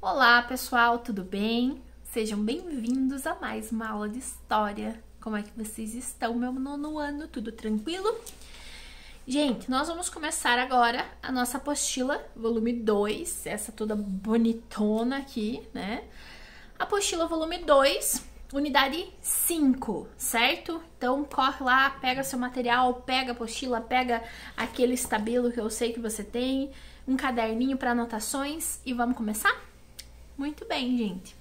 Olá pessoal, tudo bem? Sejam bem-vindos a mais uma aula de história. Como é que vocês estão, meu nono ano? Tudo tranquilo? Gente, nós vamos começar agora a nossa apostila, volume 2, essa toda bonitona aqui, né? Apostila volume 2, unidade 5, certo? Então corre lá, pega seu material, pega a apostila, pega aquele estabilo que eu sei que você tem, um caderninho para anotações e vamos começar? Muito bem, gente.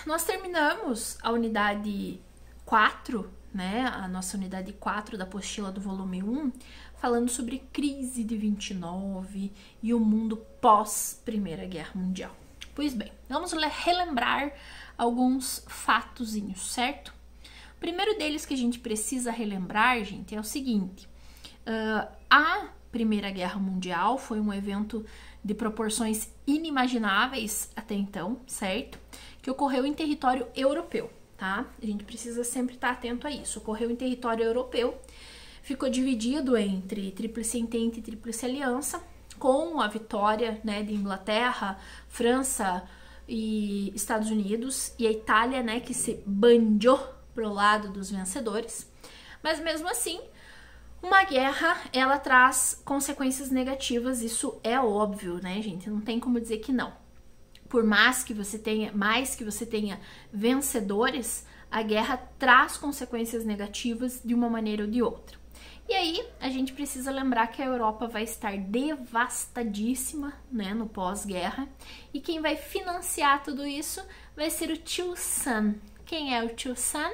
Nós terminamos a unidade 4, né? A nossa unidade 4 da apostila do volume 1, falando sobre crise de 29 e o mundo pós Primeira Guerra Mundial. Pois bem, vamos relembrar alguns fatozinhos, certo? O primeiro deles que a gente precisa relembrar, gente, é o seguinte. A Primeira Guerra Mundial foi um evento de proporções inimagináveis até então, certo? Que ocorreu em território europeu, tá? A gente precisa sempre estar atento a isso. Ocorreu em território europeu, ficou dividido entre Tríplice Entente e Tríplice Aliança, com a vitória, né, de Inglaterra, França e Estados Unidos, e a Itália, né, que se bandiou pro lado dos vencedores. Mas mesmo assim, uma guerra, ela traz consequências negativas, isso é óbvio, né, gente? Não tem como dizer que não. Por mais que você tenha vencedores, a guerra traz consequências negativas de uma maneira ou de outra. E aí, a gente precisa lembrar que a Europa vai estar devastadíssima, né, no pós-guerra, e quem vai financiar tudo isso vai ser o tio Sam. Quem é o tio Sam?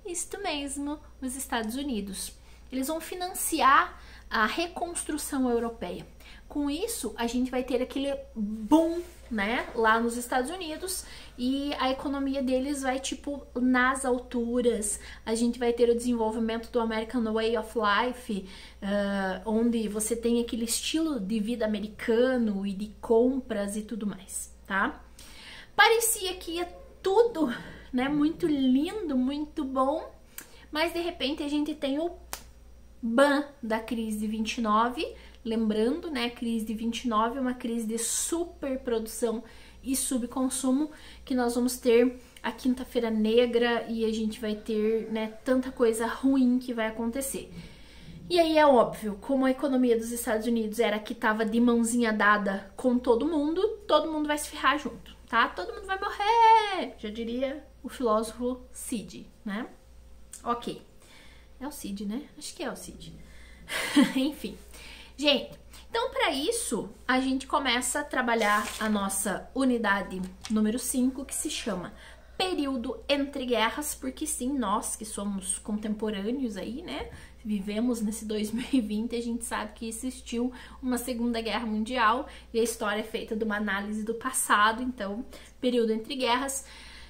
Isto mesmo, os Estados Unidos. Eles vão financiar a reconstrução europeia. Com isso, a gente vai ter aquele boom, né, lá nos Estados Unidos, e a economia deles vai, tipo, nas alturas. A gente vai ter o desenvolvimento do American Way of Life, onde você tem aquele estilo de vida americano e de compras e tudo mais, tá? Parecia que ia tudo, né, muito lindo, muito bom, mas de repente a gente tem o BAM da crise de 29, lembrando, né, a crise de 29 é uma crise de superprodução e subconsumo, que nós vamos ter a Quinta-feira Negra e a gente vai ter, né, tanta coisa ruim que vai acontecer. E aí é óbvio, como a economia dos Estados Unidos era que tava de mãozinha dada com todo mundo vai se ferrar junto, tá? Todo mundo vai morrer, já diria o filósofo Cid, né? Ok. É o Cid, né? Acho que é o Cid. Enfim. Gente, então para isso, a gente começa a trabalhar a nossa unidade número 5, que se chama Período entre Guerras, porque sim, nós que somos contemporâneos aí, né? Vivemos nesse 2020, a gente sabe que existiu uma Segunda Guerra Mundial e a história é feita de uma análise do passado, então, período entre guerras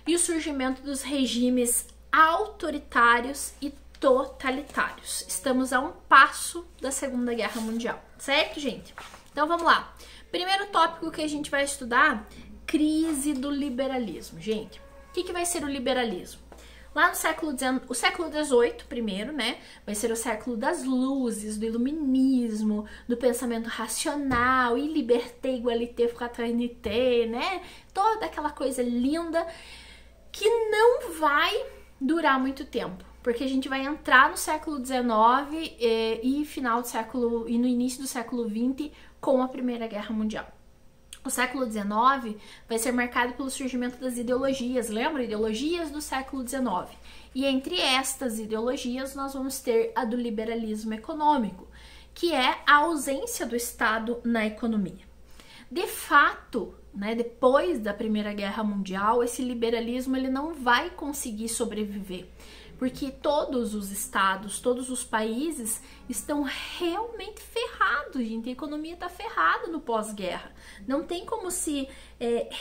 e o surgimento dos regimes autoritários e totalitários. Estamos a um passo da Segunda Guerra Mundial, certo, gente? Então vamos lá. Primeiro tópico que a gente vai estudar, crise do liberalismo. Gente, o que vai ser o liberalismo? Lá no século XVIII, primeiro, né, vai ser o século das luzes, do iluminismo, do pensamento racional, e liberté, igualité, fraternité, né, toda aquela coisa linda que não vai durar muito tempo, porque a gente vai entrar no século XIX e final do século e no início do século XX com a Primeira Guerra Mundial. O século XIX vai ser marcado pelo surgimento das ideologias, lembra? Ideologias do século XIX. E entre estas ideologias nós vamos ter a do liberalismo econômico, que é a ausência do Estado na economia. De fato, né, depois da Primeira Guerra Mundial, esse liberalismo ele não vai conseguir sobreviver, porque todos os estados, todos os países estão realmente ferrados, gente. A economia está ferrada no pós-guerra. Não tem como se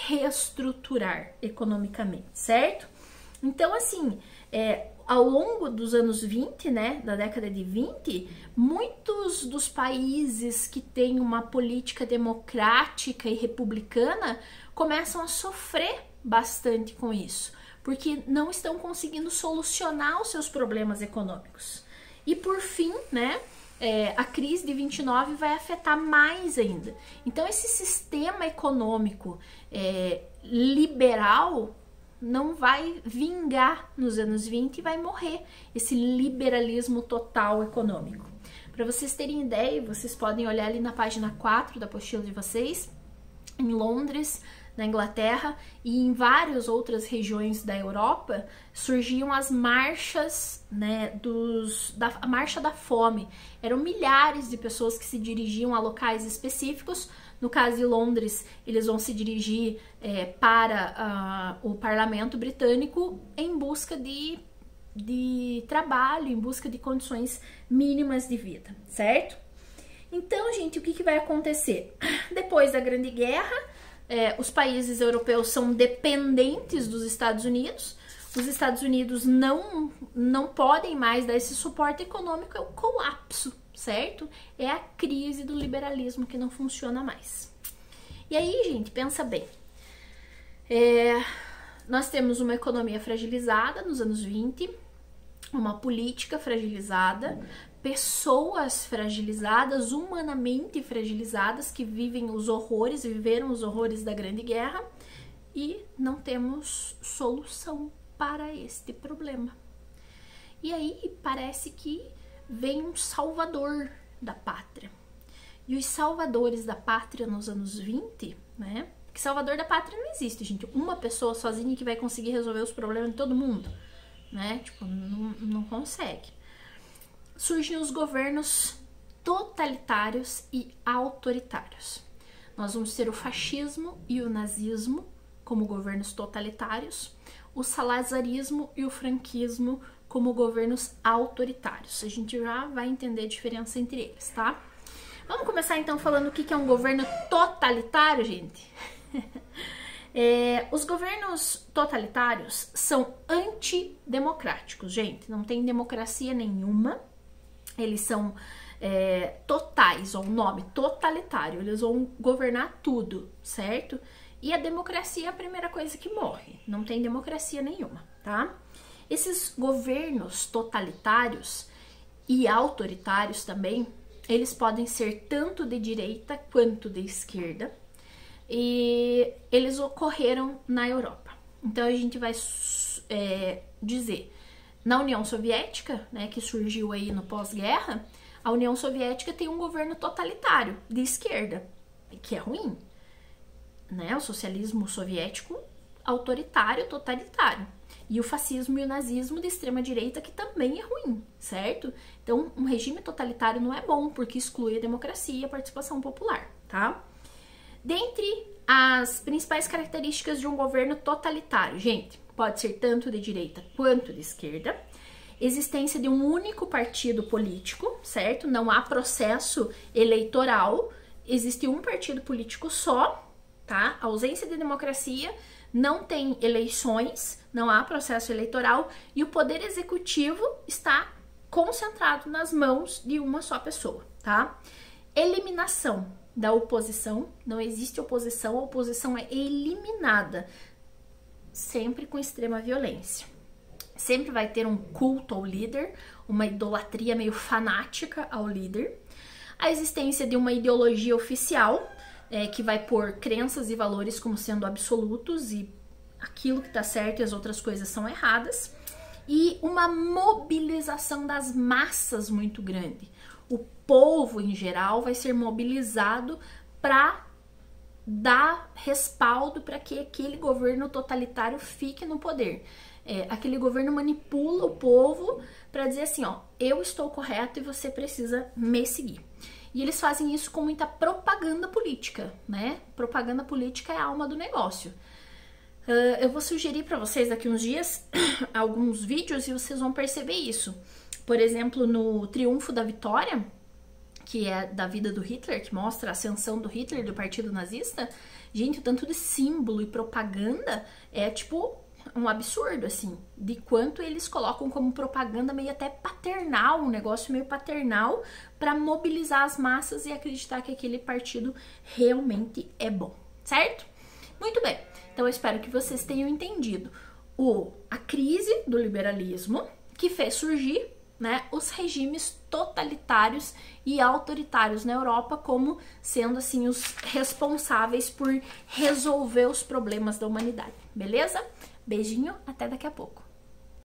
reestruturar economicamente, certo? Então, assim, ao longo dos anos 20, né, da década de 20, muitos dos países que têm uma política democrática e republicana começam a sofrer bastante com isso, porque não estão conseguindo solucionar os seus problemas econômicos. E por fim, né, a crise de 29 vai afetar mais ainda. Então, esse sistema econômico liberal não vai vingar nos anos 20 e vai morrer, esse liberalismo total econômico. Para vocês terem ideia, vocês podem olhar ali na página 4 da apostila de vocês, em Londres, na Inglaterra e em várias outras regiões da Europa, surgiam as marchas, né, a marcha da fome. Eram milhares de pessoas que se dirigiam a locais específicos. No caso de Londres, eles vão se dirigir para o parlamento britânico em busca de trabalho, em busca de condições mínimas de vida, certo? Então, gente, o que vai acontecer? Depois da Grande Guerra, os países europeus são dependentes dos Estados Unidos. Os Estados Unidos não podem mais dar esse suporte econômico, é o colapso, certo? É a crise do liberalismo que não funciona mais. E aí, gente, pensa bem. Nós temos uma economia fragilizada nos anos 20, uma política fragilizada, pessoas fragilizadas, humanamente fragilizadas, que viveram os horrores da Grande Guerra, e não temos solução para este problema. E aí parece que vem um salvador da pátria. E os salvadores da pátria nos anos 20, né? Porque salvador da pátria não existe, gente. Uma pessoa sozinha que vai conseguir resolver os problemas de todo mundo, né? Tipo, não consegue. Surgem os governos totalitários e autoritários. Nós vamos ter o fascismo e o nazismo como governos totalitários, o salazarismo e o franquismo como governos autoritários. A gente já vai entender a diferença entre eles, tá? Vamos começar então falando o que é um governo totalitário, gente? Os governos totalitários são antidemocráticos, gente. Não tem democracia nenhuma. Eles são totais, ó, o nome, totalitário. Eles vão governar tudo, certo? E a democracia é a primeira coisa que morre. Não tem democracia nenhuma, tá? Esses governos totalitários e autoritários também, eles podem ser tanto de direita quanto de esquerda. E eles ocorreram na Europa. Então a gente vai dizer, na União Soviética, né, que surgiu aí no pós-guerra, a União Soviética tem um governo totalitário de esquerda, que é ruim, né? O socialismo soviético autoritário, totalitário. E o fascismo e o nazismo de extrema direita, que também é ruim, certo? Então, um regime totalitário não é bom, porque exclui a democracia e a participação popular, tá? Dentre as principais características de um governo totalitário, gente, pode ser tanto de direita quanto de esquerda, existência de um único partido político, certo? Não há processo eleitoral, existe um partido político só, tá? Ausência de democracia, não tem eleições, não há processo eleitoral e o poder executivo está concentrado nas mãos de uma só pessoa, tá? Eliminação da oposição, não existe oposição, a oposição é eliminada, sempre com extrema violência. Sempre vai ter um culto ao líder, uma idolatria meio fanática ao líder, a existência de uma ideologia oficial, que vai pôr crenças e valores como sendo absolutos e aquilo que tá certo e as outras coisas são erradas, e uma mobilização das massas muito grande. O povo, em geral, vai ser mobilizado para dar respaldo para que aquele governo totalitário fique no poder. Aquele governo manipula o povo para dizer assim, ó, eu estou correto e você precisa me seguir. E eles fazem isso com muita propaganda política, né? Propaganda política é a alma do negócio. Eu vou sugerir para vocês daqui uns dias alguns vídeos e vocês vão perceber isso. Por exemplo, no Triunfo da Vitória, que é da vida do Hitler, que mostra a ascensão do Hitler, do partido nazista, gente, o tanto de símbolo e propaganda é tipo um absurdo, assim, de quanto eles colocam como propaganda meio até paternal, um negócio meio paternal, para mobilizar as massas e acreditar que aquele partido realmente é bom, certo? Muito bem, então eu espero que vocês tenham entendido a crise do liberalismo, que fez surgir né, os regimes totalitários e autoritários na Europa como sendo assim os responsáveis por resolver os problemas da humanidade, beleza? Beijinho, até daqui a pouco.